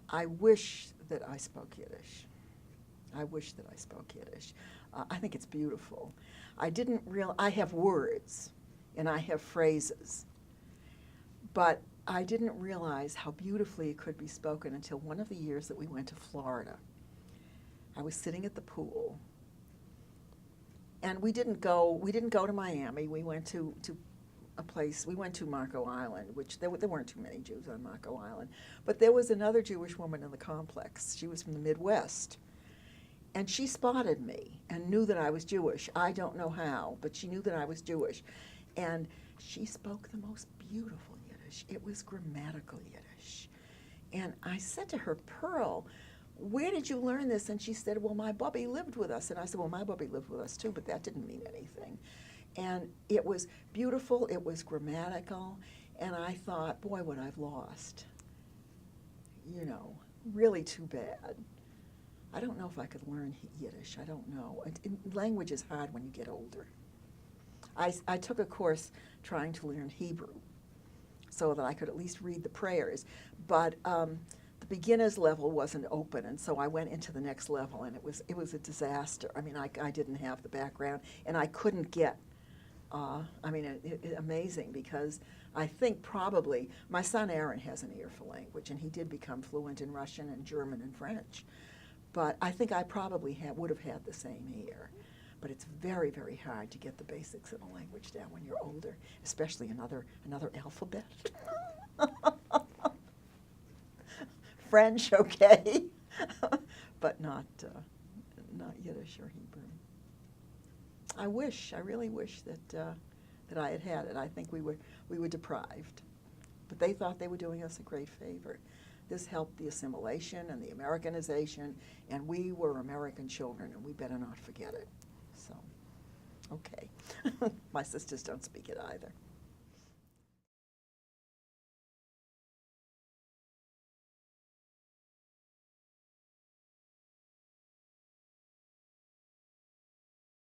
I wish that I spoke Yiddish. I wish that I spoke Yiddish. I think it's beautiful. I have words and I have phrases, but I didn't realize how beautifully it could be spoken until one of the years that we went to Florida. I was sitting at the pool, and we didn't go to Miami. We went to a place, we went to Marco Island, which there weren't too many Jews on Marco Island, but there was another Jewish woman in the complex. She was from the Midwest, and she spotted me and knew that I was Jewish. I don't know how, but she knew that I was Jewish, and she spoke the most beautiful Yiddish. It was grammatical Yiddish. And I said to her, Pearl, where did you learn this? And she said, well, my bubby lived with us. And I said, well, my bubby lived with us too, but that didn't mean anything. And it was beautiful, it was grammatical, and I thought, boy, what I've lost. You know, really too bad. I don't know if I could learn Yiddish, I don't know. Language is hard when you get older. I took a course trying to learn Hebrew so that I could at least read the prayers, but the beginner's level wasn't open, and so I went into the next level, and it was a disaster. I mean, I didn't have the background, and I couldn't get, amazing, because I think probably, my son Aaron has an ear for language, and he did become fluent in Russian and German and French, but I think I probably would have had the same ear. But it's very, very hard to get the basics of a language down when you're older, especially another alphabet. French, okay, but not Yiddish or Hebrew. I really wish that I had it. I think we were deprived, but they thought they were doing us a great favor. This helped the assimilation and the Americanization, and we were American children, and we better not forget it. So, okay. My sisters don't speak it either.